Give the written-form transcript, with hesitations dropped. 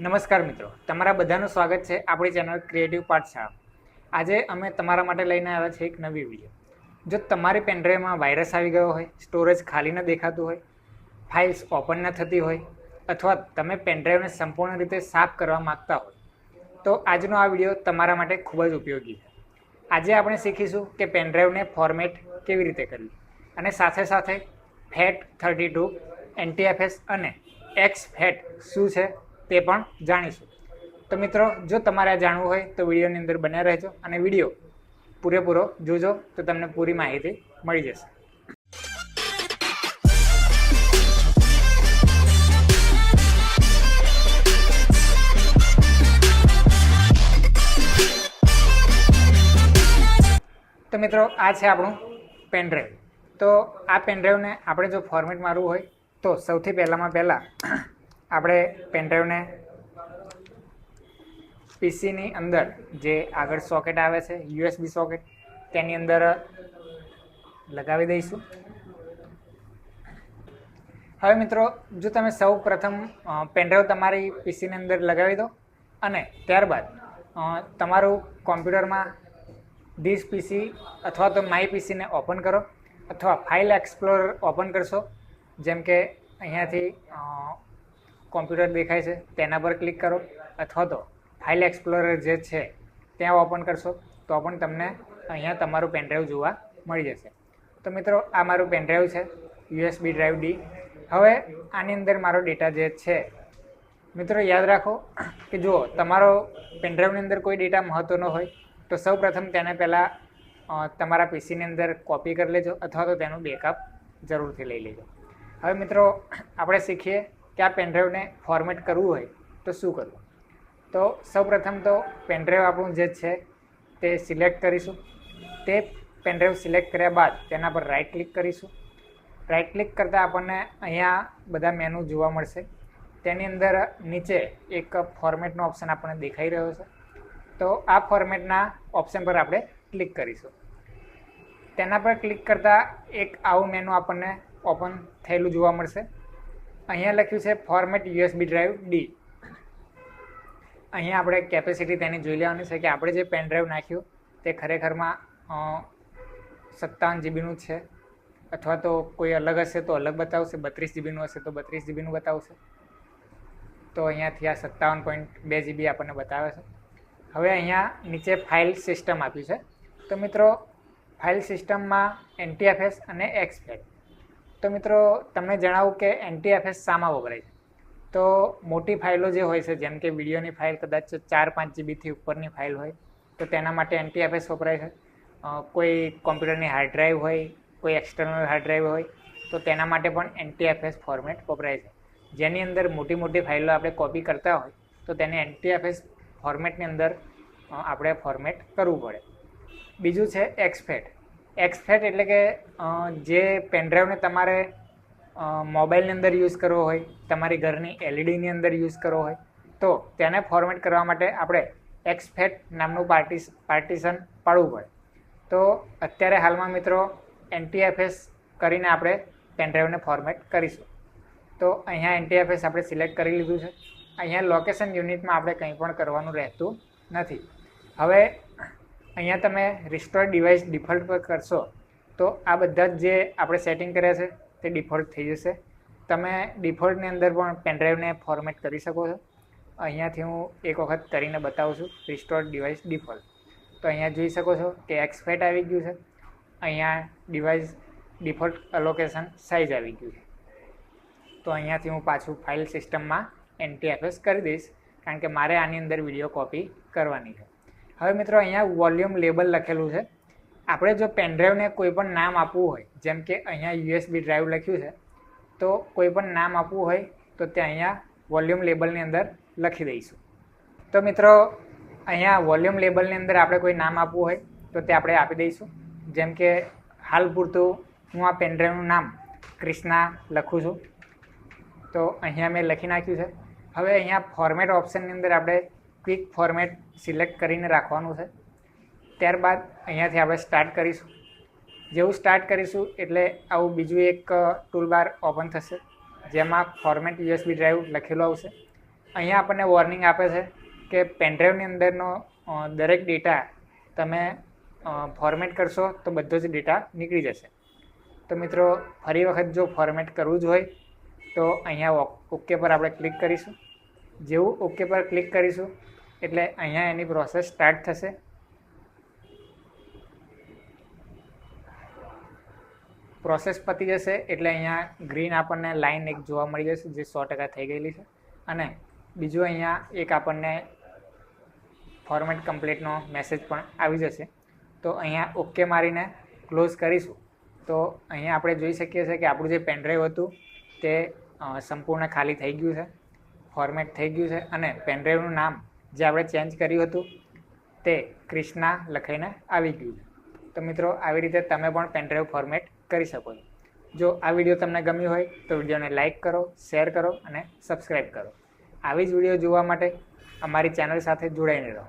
નમસ્કાર મિત્રો, તમારા બધાનું સ્વાગત છે આપણી ચેનલ ક્રિએટિવ પાઠશાળા. આજે અમે તમારા માટે લઈને આવ્યા છે એક નવી વિડીયો. જો તમારી પેનડ્રાઈવમાં વાયરસ આવી ગયો હોય, સ્ટોરેજ ખાલી ન દેખાતું હોય, ફાઇલ્સ ઓપન ન થતી હોય અથવા તમે પેનડ્રાઈવને સંપૂર્ણ રીતે સાફ કરવા માગતા હોય તો આજનો આ વિડીયો તમારા માટે ખૂબ જ ઉપયોગી છે. આજે આપણે શીખીશું કે પેનડ્રાઈવને ફોર્મેટ કેવી રીતે કરવી અને સાથે સાથે FAT32, NTFS અને XFAT શું છે તે પણ જાણીશું. તો મિત્રો, જો તમારે આ જાણવું હોય તો વિડીયોની અંદર બન્યા રહેજો અને વિડીયો પૂરેપૂરો જોજો તો તમને પૂરી માહિતી મળી જશે. તો મિત્રો, આ છે આપણું પેનડ્રાઈવ. તો આ પેનડ્રાઈવને આપણે જો ફોર્મેટ મારવું હોય તો સૌથી પહેલાં આપણે પેનડ્રાઈવને પીસીની અંદર જે આગળ સોકેટ આવે છે USB સોકેટ તેની અંદર લગાવી દઈશું. હવે મિત્રો, જો તમે સૌ પ્રથમ પેનડ્રાઈવ તમારી પીસીની અંદર લગાવી દો અને ત્યારબાદ તમારું કોમ્પ્યુટરમાં ધીસ પીસી અથવા તો માય પીસીને ઓપન કરો અથવા ફાઇલ એક્સપ્લોરર ઓપન કરશો. જેમ કે અહીંયાથી કોમ્પ્યુટર દેખાય છે તેના પર ક્લિક કરો અથવા તો ફાઇલ એક્સપ્લોરર જે છે ત્યાં ઓપન કરશો તો પણ તમને અહીંયા તમારું પેનડ્રાઈવ જોવા મળી જશે. તો મિત્રો, આ મારું પેનડ્રાઈવ છે USB ડ્રાઈવ D. હવે આની અંદર મારો ડેટા જે છે, મિત્રો યાદ રાખો કે જો તમારો પેનડ્રાઈવની અંદર કોઈ ડેટા મહત્ત્વનો હોય તો સૌ પ્રથમ તેને પહેલાં તમારા પીસીની અંદર કોપી કરી લેજો અથવા તો તેનું બેકઅપ જરૂરથી લઈ લેજો. હવે મિત્રો, આપણે શીખીએ કે આ પેનડ્રાઈવને ફોર્મેટ કરવું હોય તો શું કરવું. તો સૌપ્રથમ તો પેનડ્રાઈવ આપણું જે છે તે સિલેક્ટ કરીશું. તે પેનડ્રાઈવ સિલેક્ટ કર્યા બાદ તેના પર રાઈટ ક્લિક કરીશું. રાઈટ ક્લિક કરતાં આપણને અહીંયા બધા મેનુ જોવા મળશે. તેની અંદર નીચે એક ફોર્મેટનો ઓપ્શન આપણને દેખાઈ રહ્યો છે. તો આ ફોર્મેટના ઓપ્શન પર આપણે ક્લિક કરીશું. તેના પર ક્લિક કરતાં એક આવું મેનુ આપણને ઓપન થયેલું જોવા મળશે. અહીંયા લખ્યું છે ફોર્મેટ USB ડ્રાઈવ D. અહીંયા આપણે કેપેસિટી તેની જોઈ લેવાની છે કે આપણે જે પેન ડ્રાઈવ નાખ્યું તે ખરેખરમાં 57 GBનું છે અથવા તો કોઈ અલગ હશે તો અલગ બતાવશે, 32 GBનું હશે તો 32 GBનું બતાવશે. તો અહીંયાથી આ 57.2 GB આપણને બતાવે છે. હવે અહીંયા નીચે ફાઇલ સિસ્ટમ આપ્યું છે. તો મિત્રો, ફાઇલ સિસ્ટમમાં NTFS અને XFAT. તો મિત્રો, તમને જણાવું કે NTFS શામાં વપરાય છે. તો મોટી ફાઇલો જે હોય છે, જેમ કે વિડીયોની ફાઇલ કદાચ 4-5 GBથી ઉપરની ફાઇલ હોય તો તેના માટે NTFS વપરાય છે. કોઈ કોમ્પ્યુટરની હાર્ડ ડ્રાઈવ હોય, કોઈ એક્સટર્નલ હાર્ડ ડ્રાઈવ હોય તો તેના માટે પણ NTFS ફોર્મેટ વપરાય છે. જેની અંદર મોટી ફાઇલો આપણે કોપી કરતા હોય તો તેને NTFS ફોર્મેટની અંદર આપણે ફોર્મેટ કરવું પડે. બીજું છે XFAT. XFAT એટલે કે જે પેનડ્રાઈવને તમારે મોબાઈલની અંદર યુઝ કરવો હોય, તમારી ઘરની LEDની અંદર યુઝ કરવો હોય તો તેને ફોર્મેટ કરવા માટે આપણે XFAT નામનું પાર્ટીશન પાડવું પડે. તો અત્યારે હાલમાં મિત્રો NTFS કરીને આપણે પેનડ્રાઈવને ફોર્મેટ કરીશું. તો અહીંયા NTFS આપણે સિલેક્ટ કરી લીધું છે. અહીંયા લોકેશન યુનિટમાં આપણે કંઈ પણ કરવાનું રહેતું નથી. હવે અહીંયા તમે રિસ્ટોર ડિવાઇસ ડિફોલ્ટ પર કરશો તો આ બધા જ જે આપણે સેટિંગ કર્યા છે તે ડિફોલ્ટ થઈ જશે. તમે ડિફોલ્ટની અંદર પણ પેનડ્રાઈવને ફોર્મેટ કરી શકો છો. અહીંયાથી હું એક વખત કરીને બતાવું છું. Restore device default. તો અહીંયા જોઈ શકો છો કે XFAT આવી ગયું છે. અહીંયા ડિવાઇસ ડિફોલ્ટ અલોકેશન સાઇઝ આવી ગયું છે. તો અહીંયાથી હું પાછું ફાઇલ સિસ્ટમમાં NTFS કરી દઈશ કારણ કે મારે આની અંદર વિડીયો કોપી કરવાની છે. હવે મિત્રો, અહીંયા વોલ્યુમ લેબલ લખેલું છે. આપણે જો પેનડ્રાઈવને કોઈ પણ નામ આપવું હોય, જેમ કે અહીંયા USB ડ્રાઈવ લખ્યું છે તો કોઈ પણ નામ આપવું હોય તો તે અહીંયા વોલ્યુમ લેબલની અંદર લખી દઈશું. તો મિત્રો, અહીંયા વોલ્યુમ લેબલની અંદર આપણે કોઈ નામ આપવું હોય તો તે આપણે આપી દઈશું. જેમ કે હાલ પૂરતું હું આ પેનડ્રાઈવનું નામ ક્રિષ્ના લખું છું. તો અહીંયા મેં લખી નાખ્યું છે. હવે અહીંયા ફોર્મેટ ઓપ્શનની અંદર આપણે ક્વિક ફોર્મેટ સિલેક્ટ કરીને રાખવાનું છે. ત્યારબાદ અહીંયાથી આપણે સ્ટાર્ટ કરીશું. જેવું સ્ટાર્ટ કરીશું એટલે આવું બીજું એક ટૂલબાર ઓપન થશે જેમાં ફોર્મેટ USB ડ્રાઈવ લખેલું આવશે. અહીંયા આપણને વોર્નિંગ આપે છે કે પેનડ્રાઈવની અંદરનો દરેક ડેટા તમે ફોર્મેટ કરશો તો બધો જ ડેટા નીકળી જશે. તો મિત્રો ફરી વખત જો ફોર્મેટ કરવું જ હોય તો અહીંયા ઓકે પર આપણે ક્લિક કરીશું. જેવું ઓકે પર ક્લિક કરીશું એટલે અહીંયા એની પ્રોસેસ સ્ટાર્ટ થશે. પ્રોસેસ પતી જશે એટલે અહીંયા ગ્રીન આપણને લાઇન એક જોવા મળી જશે જે 100% થઈ ગયેલી છે. અને બીજું અહીંયા એક આપણને ફોર્મેટ કમ્પ્લીટનો મેસેજ પણ આવી જશે. તો અહીંયા ઓકે મારીને ક્લોઝ કરીશું તો અહીંયા આપણે જોઈ શકીએ છીએ કે આપણું જે પેનડ્રાઈવ હતું તે સંપૂર્ણ ખાલી થઈ ગયું છે, ફોર્મેટ થઈ ગયું છે. અને પેનડ્રાઈવનું નામ જે આપણે ચેન્જ કર્યું હતું તે ક્રિષ્ના લખાઈને આવી ગયું છે. તો મિત્રો આવી રીતે તમે પણ પેનડ્રાઈવ ફોર્મેટ કરી શકો છો. જો આ વિડીયો તમને ગમ્યો હોય તો વિડીયોને લાઇક કરો, શેર કરો અને સબસ્ક્રાઈબ કરો. આવી જ વિડીયો જોવા માટે અમારી ચેનલ સાથે જોડાઈને રહો.